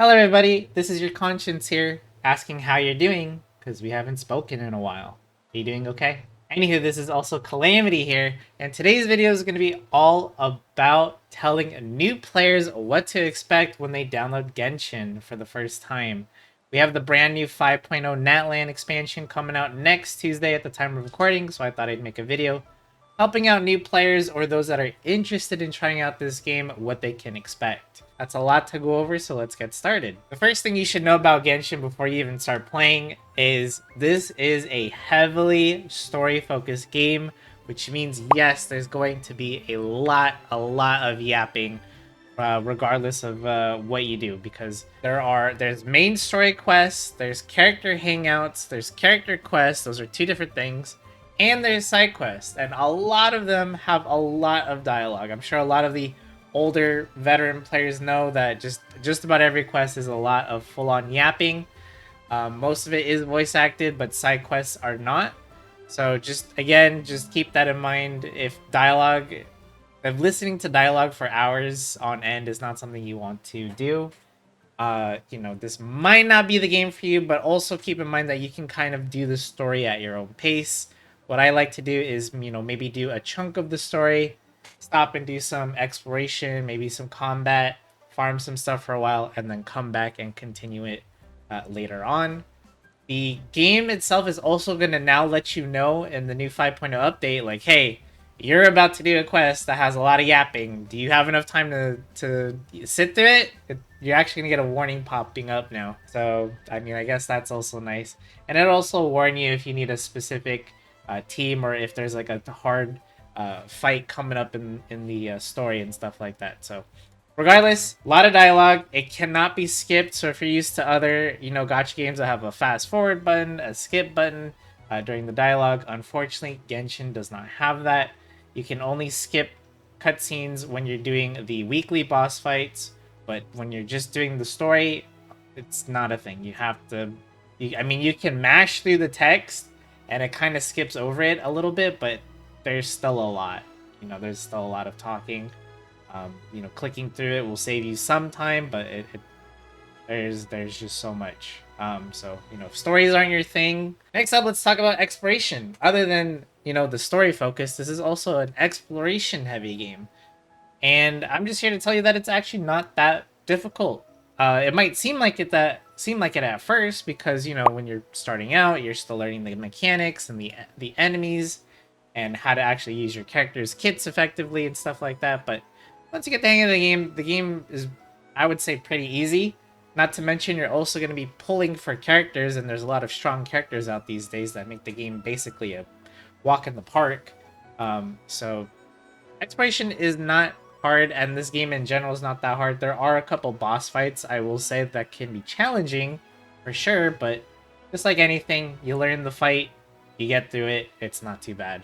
Hello, everybody. This is your conscience here, asking how you're doing because we haven't spoken in a while. Are you doing okay? Anywho, this is also Calamity here, and today's video is going to be all about telling new players what to expect when they download Genshin for the first time. We have the brand new 5.0 Natlan expansion coming out next Tuesday at the time of recording, so I thought I'd make a video helping out new players or those that are interested in trying out this game what they can expect. That's a lot to go over, so let's get started. The first thing you should know about Genshin before you even start playing is this is a heavily story-focused game, which means yes, there's going to be a lot of yapping regardless of what you do, because there's main story quests, there's character hangouts, there's character quests. Those are two different things, and there's side quests, and a lot of them have a lot of dialogue. I'm sure a lot of the older veteran players know that just about every quest is a lot of full-on yapping. Most of it is voice acted, but side quests are not. So just keep that in mind. If listening to dialogue for hours on end is not something you want to do, this might not be the game for you, but also keep in mind that you can kind of do the story at your own pace. What I like to do is, maybe do a chunk of the story, stop and do some exploration, maybe some combat, farm some stuff for a while, and then come back and continue it later on. The game itself is also going to now let you know in the new 5.0 update, like, hey, you're about to do a quest that has a lot of yapping. Do you have enough time to sit through it? You're actually going to get a warning popping up now. So, I mean, I guess that's also nice. And it'll also warn you if you need a specific team or if there's like a hard fight coming up in the story and stuff like that. So, regardless, a lot of dialogue. It cannot be skipped. So if you're used to other, gacha games that have a fast forward button, a skip button during the dialogue, unfortunately, Genshin does not have that. You can only skip cutscenes when you're doing the weekly boss fights, but when you're just doing the story, it's not a thing. You have to. You can mash through the text, and it kind of skips over it a little bit, but there's still a lot. There's still a lot of talking. Clicking through it will save you some time, but there's just so much. If stories aren't your thing, next up, let's talk about exploration. Other than the story focus, this is also an exploration heavy game, and I'm just here to tell you that it's actually not that difficult. It might seem like it at first because when you're starting out, you're still learning the mechanics and the enemies and how to actually use your character's kits effectively and stuff like that. But once you get the hang of the game is, I would say, pretty easy. Not to mention, you're also going to be pulling for characters, and there's a lot of strong characters out these days that make the game basically a walk in the park. So exploration is not hard, and this game in general is not that hard. There are a couple boss fights, I will say, that can be challenging, for sure, but just like anything, you learn the fight, you get through it, it's not too bad.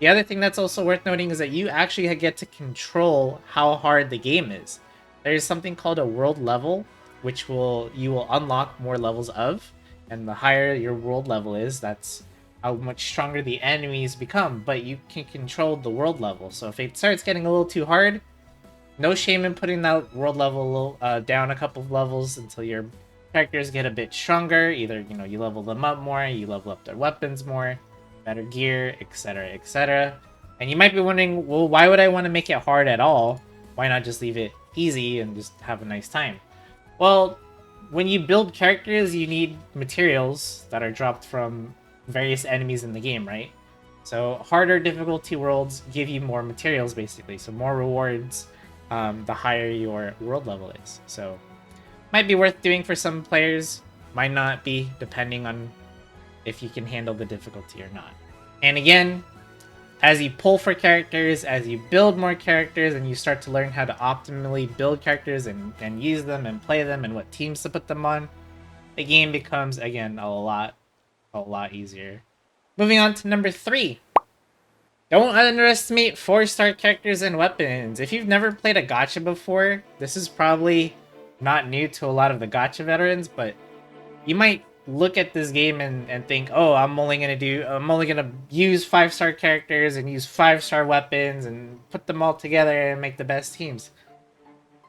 The other thing that's also worth noting is that you actually get to control how hard the game is. There's something called a world level, which you will unlock more levels of, and the higher your world level is, that's how much stronger the enemies become, but you can control the world level. So if it starts getting a little too hard, no shame in putting that world level down a couple of levels until your characters get a bit stronger. Either, you level them up more, you level up their weapons more, better gear, etc., etc. And you might be wondering, well, why would I want to make it hard at all? Why not just leave it easy and just have a nice time? Well, when you build characters, you need materials that are dropped from various enemies in the game, right? So harder difficulty worlds give you more materials, basically. So more rewards, the higher your world level is. So might be worth doing for some players, might not be, depending on if you can handle the difficulty or not. And again, as you pull for characters, as you build more characters, and you start to learn how to optimally build characters and use them and play them and what teams to put them on, the game becomes, again, a lot easier. Moving on to number 3. Don't underestimate 4-star characters and weapons. If you've never played a gacha before, this is probably not new to a lot of the gacha veterans, but you might look at this game and think, oh, I'm only gonna use 5-star characters and use 5-star weapons and put them all together and make the best teams.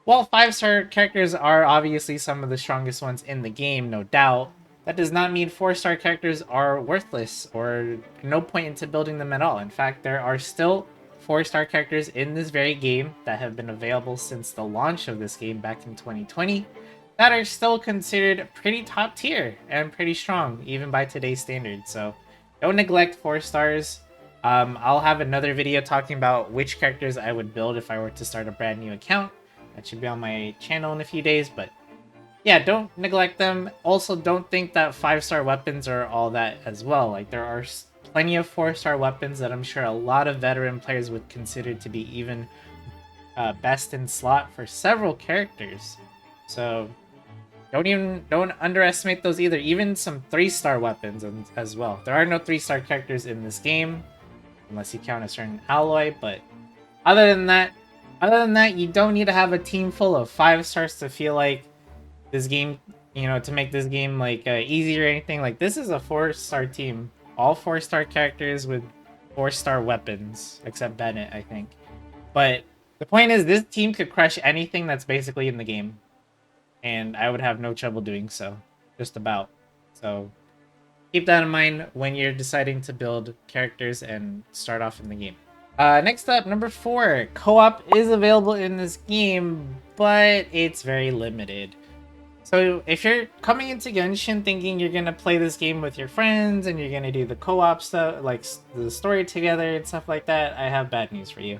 While 5-star characters are obviously some of the strongest ones in the game, no doubt, that does not mean 4-star characters are worthless or no point into building them at all. In fact, there are still 4-star characters in this very game that have been available since the launch of this game back in 2020 that are still considered pretty top tier and pretty strong, even by today's standards. So don't neglect 4 stars. I'll have another video talking about which characters I would build if I were to start a brand new account. That should be on my channel in a few days, but yeah, don't neglect them. Also, don't think that 5-star weapons are all that as well. Like, there are plenty of 4-star weapons that I'm sure a lot of veteran players would consider to be even best in slot for several characters. So don't underestimate those either. Even some 3-star weapons as well. There are no 3-star characters in this game, unless you count a certain alloy, but other than that, you don't need to have a team full of 5 stars to feel like this game, to make this game like easy or anything. Like, this is a 4-star team, all 4-star characters with 4-star weapons, except Bennett, I think. But the point is, this team could crush anything that's basically in the game, and I would have no trouble doing so, just about. So keep that in mind when you're deciding to build characters and start off in the game. Next up, number 4. Co-op is available in this game, but it's very limited. So if you're coming into Genshin thinking you're going to play this game with your friends and you're going to do the co-op stuff, like the story together and stuff like that, I have bad news for you.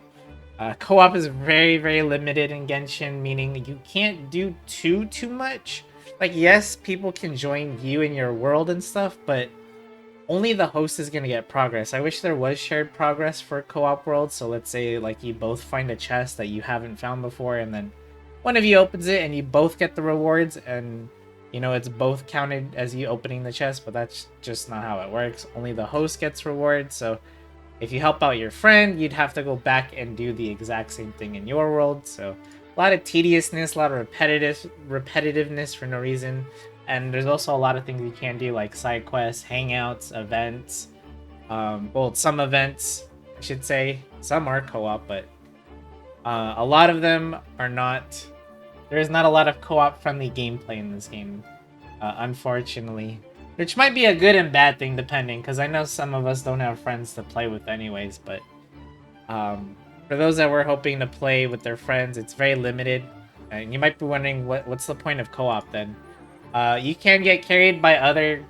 Co-op is very, very limited in Genshin, meaning you can't do too much. Like, yes, people can join you in your world and stuff, but only the host is going to get progress. I wish there was shared progress for co-op worlds. So let's say like you both find a chest that you haven't found before, and then one of you opens it and you both get the rewards, and it's both counted as you opening the chest, but that's just not how it works. Only the host gets rewards. So if you help out your friend, you'd have to go back and do the exact same thing in your world. So a lot of tediousness, a lot of repetitiveness for no reason. And there's also a lot of things you can do, like side quests, hangouts, events. Well, some events, I should say. Some are co-op, but a lot of them are not. There is not a lot of co-op friendly gameplay in this game, unfortunately. Which might be a good and bad thing, depending, because I know some of us don't have friends to play with anyways, but for those that were hoping to play with their friends, it's very limited. And you might be wondering, what's the point of co-op then? You can get carried by other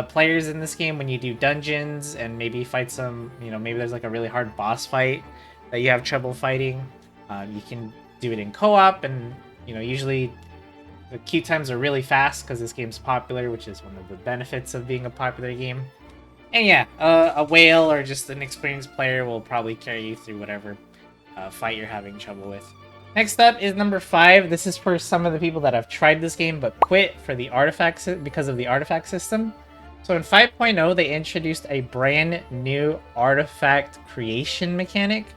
players in this game when you do dungeons and maybe fight some, maybe there's like a really hard boss fight that you have trouble fighting. You can do it in co-op, and usually the queue times are really fast because this game's popular, which is one of the benefits of being a popular game. And yeah, a whale or just an experienced player will probably carry you through whatever fight you're having trouble with. Next up is number 5. This is for some of the people that have tried this game but quit for the artifacts because of the artifact system. So in 5.0, they introduced a brand new artifact creation mechanic.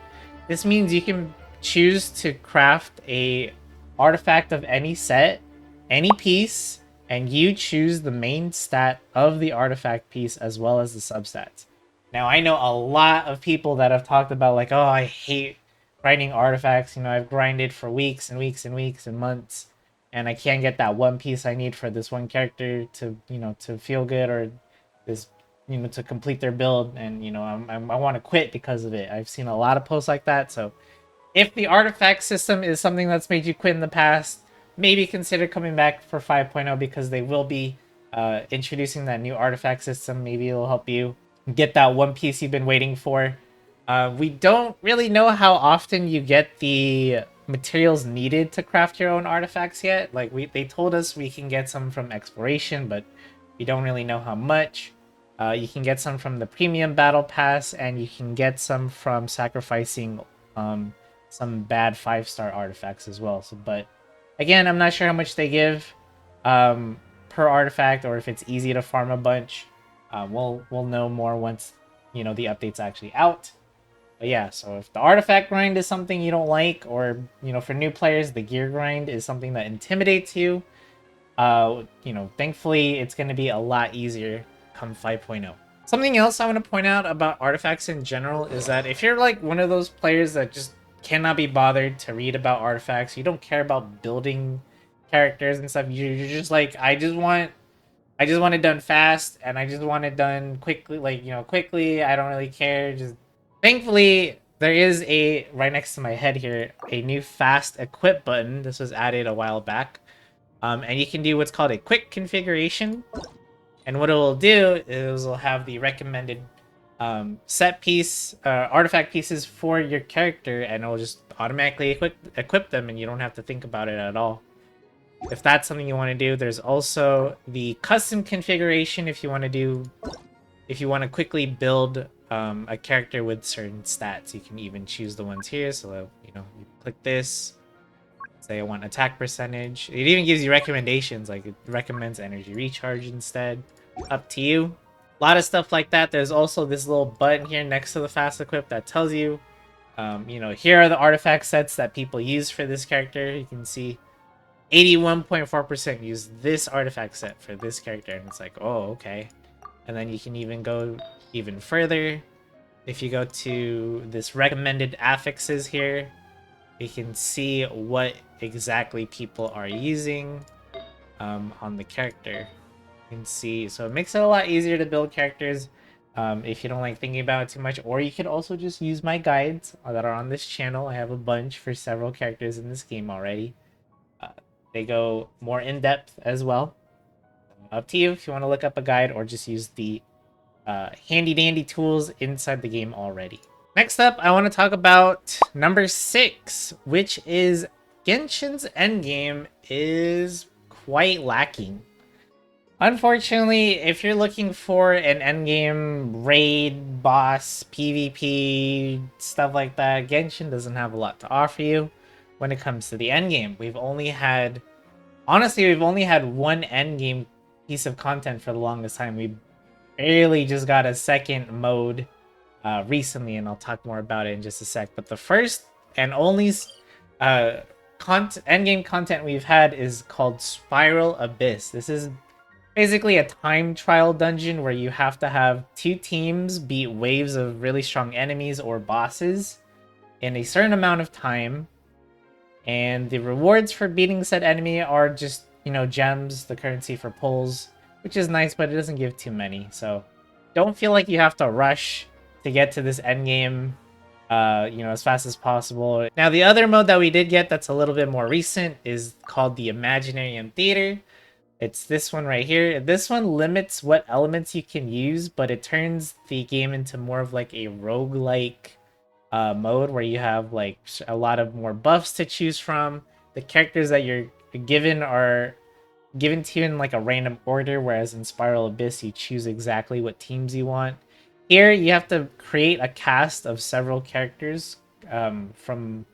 This means you can choose to craft a artifact of any set, any piece, and you choose the main stat of the artifact piece as well as the substats. Now, I know a lot of people that have talked about like, oh, I hate grinding artifacts. I've grinded for weeks and weeks and weeks and months, and I can't get that one piece I need for this one character to, to feel good, or this, to complete their build, and, I want to quit because of it. I've seen a lot of posts like that, so if the artifact system is something that's made you quit in the past, maybe consider coming back for 5.0 because they will be introducing that new artifact system. Maybe it'll help you get that one piece you've been waiting for. We don't really know how often you get the materials needed to craft your own artifacts yet. Like, they told us we can get some from exploration, but we don't really know how much. You can get some from the premium battle pass, and you can get some from sacrificing some bad 5-star artifacts as well. So, but again, I'm not sure how much they give per artifact, or if it's easy to farm a bunch. We'll know more once the update's actually out. But yeah, so if the artifact grind is something you don't like, or for new players the gear grind is something that intimidates you, thankfully it's going to be a lot easier come 5.0. Something else I want to point out about artifacts in general is that if you're like one of those players that just cannot be bothered to read about artifacts. You don't care about building characters and stuff. You're just like, I just want it done fast, and I just want it done quickly, like, quickly. I don't really care. Just thankfully, there is a right next to my head here a new fast equip button. This was added a while back, and you can do what's called a quick configuration. And what it will do is it'll have the recommended set piece artifact pieces for your character, and it'll just automatically equip them, and you don't have to think about it at all. If that's something you want to do, there's also the custom configuration if you want to quickly build a character with certain stats. You can even choose the ones here. So you click this, say I want attack percentage. It even gives you recommendations, like it recommends energy recharge instead. Up to you. A lot of stuff like that. There's also this little button here next to the fast equip that tells you, here are the artifact sets that people use for this character. You can see 81.4% use this artifact set for this character, and it's like, oh, okay. And then you can even go even further. If you go to this recommended affixes here, you can see what exactly people are using on the character. You can see, so it makes it a lot easier to build characters if you don't like thinking about it too much. Or you could also just use my guides that are on this channel. I have a bunch for several characters in this game already. They go more in-depth as well. Up to you if you want to look up a guide or just use the handy-dandy tools inside the game already. Next up, I want to talk about number 6, which is Genshin's endgame is quite lacking. Unfortunately, if you're looking for an endgame raid, boss, PvP, stuff like that, Genshin doesn't have a lot to offer you when it comes to the endgame. Honestly, we've only had one endgame piece of content for the longest time. We barely just got a second mode recently, and I'll talk more about it in just a sec. But the first and only endgame content we've had is called Spiral Abyss. This is basically a time trial dungeon where you have to have 2 teams beat waves of really strong enemies or bosses in a certain amount of time. And the rewards for beating said enemy are just, gems, the currency for pulls, which is nice, but it doesn't give too many. So don't feel like you have to rush to get to this endgame, as fast as possible. Now, the other mode that we did get that's a little bit more recent is called the Imaginarium Theater. It's this one right here. This one limits what elements you can use, but it turns the game into more of like a roguelike mode where you have like a lot of more buffs to choose from. The characters that you're given are given to you in like a random order, whereas in Spiral Abyss you choose exactly what teams you want. Here you have to create a cast of several characters from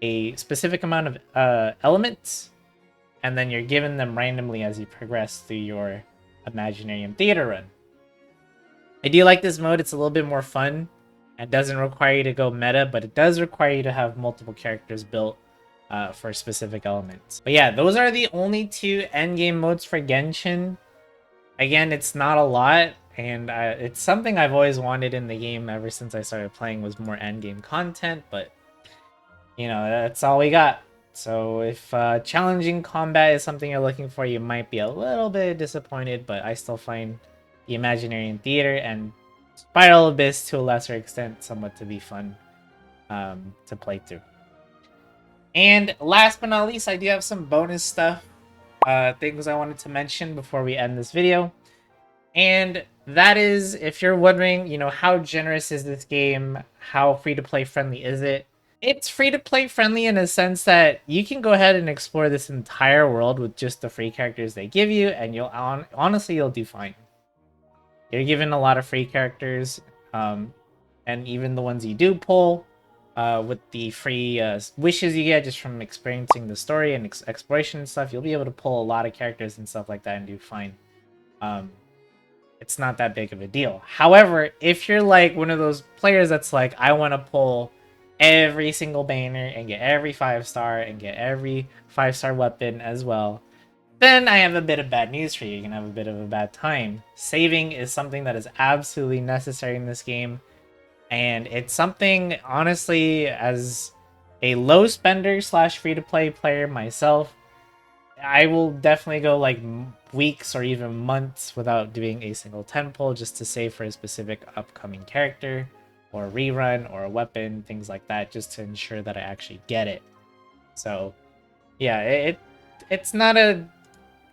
a specific amount of elements, and then you're given them randomly as you progress through your Imaginarium Theater run. I do like this mode. It's a little bit more fun and doesn't require you to go meta, but it does require you to have multiple characters built for specific elements. But yeah, those are the only 2 endgame modes for Genshin. Again, it's not a lot, and it's something I've always wanted in the game ever since I started playing, was more endgame content, but that's all we got. So if challenging combat is something you're looking for, you might be a little bit disappointed, but I still find the Imaginarium Theater and Spiral Abyss, to a lesser extent, somewhat to be fun to play through. And last but not least, I do have some bonus stuff, things I wanted to mention before we end this video. And that is, if you're wondering, how generous is this game? How free-to-play friendly is it? It's free-to-play friendly in a sense that you can go ahead and explore this entire world with just the free characters they give you, and honestly, you'll do fine. You're given a lot of free characters, and even the ones you do pull, with the free wishes you get just from experiencing the story and exploration and stuff, you'll be able to pull a lot of characters and stuff like that and do fine. It's not that big of a deal. However, if you're like one of those players that's like, I want to pull every single banner and get every 5-star and get every 5-star weapon as well, then I have a bit of bad news for you. You're going to have a bit of a bad time. Saving is something that is absolutely necessary in this game. And it's something, honestly, as a low spender slash free-to-play player myself, I will definitely go like weeks or even months without doing a single 10 pull just to save for a specific upcoming character or a rerun or a weapon, things like that, just to ensure that I actually get it. So yeah, it's not a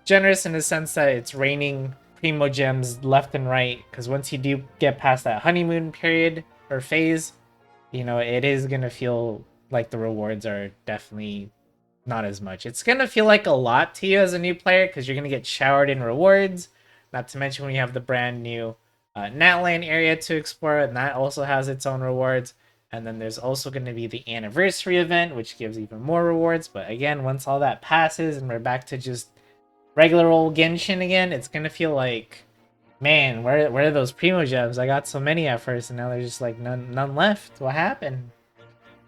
generous in the sense that it's raining primo gems left and right, because once you do get past that honeymoon period or phase, you know, it is gonna feel like the rewards are definitely not as much. It's gonna feel like a lot to you as a new player because you're gonna get showered in rewards. Not to mention when you have the brand new Natlan area to explore, and that also has its own rewards. And then there's also going to be the anniversary event, which gives even more rewards. But again, once all that passes and we're back to just regular old Genshin again, it's gonna feel like, man, where are those primo gems? I got so many at first, and now there's just like none left. What happened?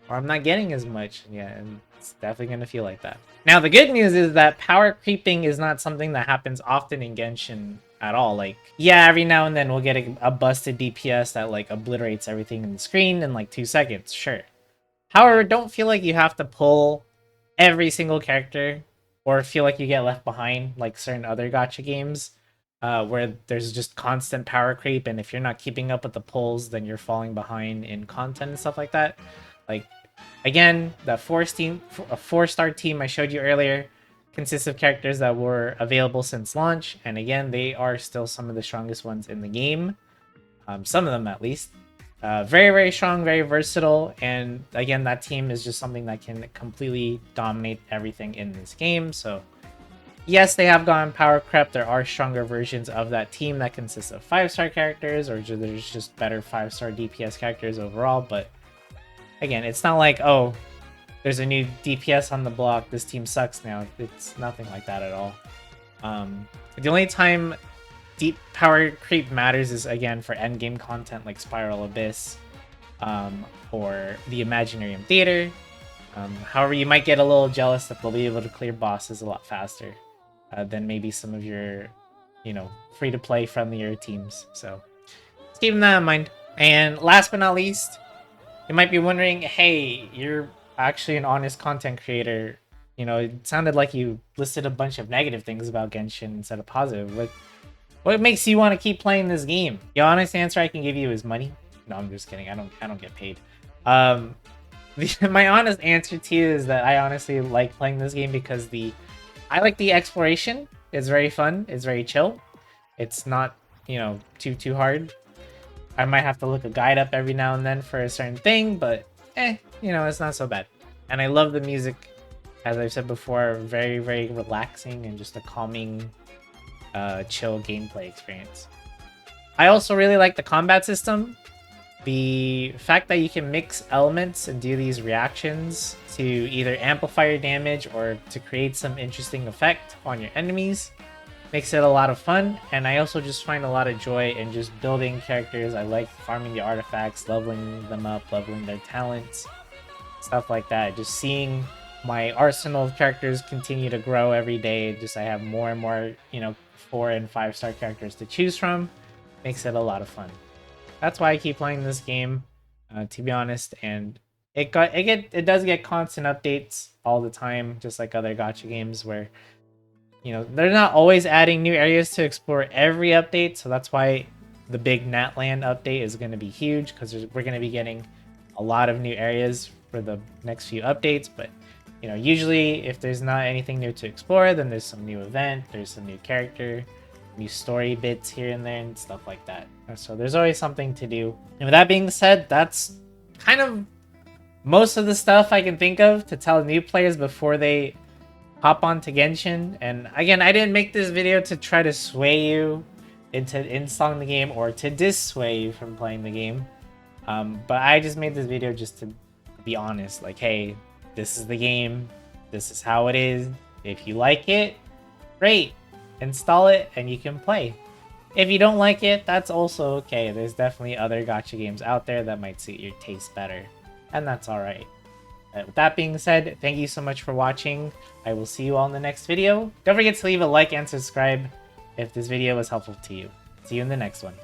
Or I'm not getting as much. Yeah, and it's definitely gonna feel like that. Now the good news is that power creeping is not something that happens often in Genshin at all. Like, yeah, every now and then we'll get a busted DPS that like obliterates everything in the screen in like 2 seconds, sure. However, don't feel like you have to pull every single character or feel like you get left behind like certain other gacha games where there's just constant power creep, and if you're not keeping up with the pulls, then you're falling behind in content and stuff like that. Like, again, the four-star team I showed you earlier consists of characters that were available since launch, and again, they are still some of the strongest ones in the game. Some of them at least. Very, very strong, very versatile, and again, that team is just something that can completely dominate everything in this game. So yes, they have gone power creep. There are stronger versions of that team that consists of 5-star characters, or there's just better 5-star DPS characters overall. But again, it's not like, oh, there's a new DPS on the block, this team sucks now. It's nothing like that at all. The only time deep power creep matters is, again, for endgame content like Spiral Abyss or the Imaginarium Theater. However, you might get a little jealous that they'll be able to clear bosses a lot faster than maybe some of your, you know, free-to-play friendlier teams. So just keeping that in mind. And last but not least, you might be wondering, hey, you're actually an honest content creator. You know, it sounded like you listed a bunch of negative things about Genshin instead of positive. What makes you want to keep playing this game? The honest answer I can give you is money. No, I'm just kidding. I don't get paid. My honest answer to you is that I honestly like playing this game because I like the exploration. It's very fun. It's very chill. It's not, you know, too hard. I might have to look a guide up every now and then for a certain thing, but you know, it's not so bad. And I love the music, as I've said before, very, very relaxing and just a calming, chill gameplay experience. I also really like the combat system. The fact that you can mix elements and do these reactions to either amplify your damage or to create some interesting effect on your enemies makes it a lot of fun. And I also just find a lot of joy in just building characters. I like farming the artifacts, leveling them up, leveling their talents, stuff like that. Just seeing my arsenal of characters continue to grow every day. Just I have more and more, you know, 4 and 5-star characters to choose from. Makes it a lot of fun. That's why I keep playing this game, to be honest. And it does get constant updates all the time, just like other gacha games where, you know, they're not always adding new areas to explore every update. So that's why the big Natlan update is going to be huge, because we're going to be getting a lot of new areas for the next few updates. But, you know, usually if there's not anything new to explore, then there's some new event, there's some new character, new story bits here and there and stuff like that. So there's always something to do. And with that being said, that's kind of most of the stuff I can think of to tell new players before they hop onto Genshin. And again, I didn't make this video to try to sway you into installing the game or to dissuade you from playing the game. But I just made this video just to be honest. Like, hey, this is the game. This is how it is. If you like it, great. Install it and you can play. If you don't like it, that's also okay. There's definitely other gacha games out there that might suit your taste better, and that's alright. With that being said, thank you so much for watching. I will see you all in the next video. Don't forget to leave a like and subscribe if this video was helpful to you. See you in the next one.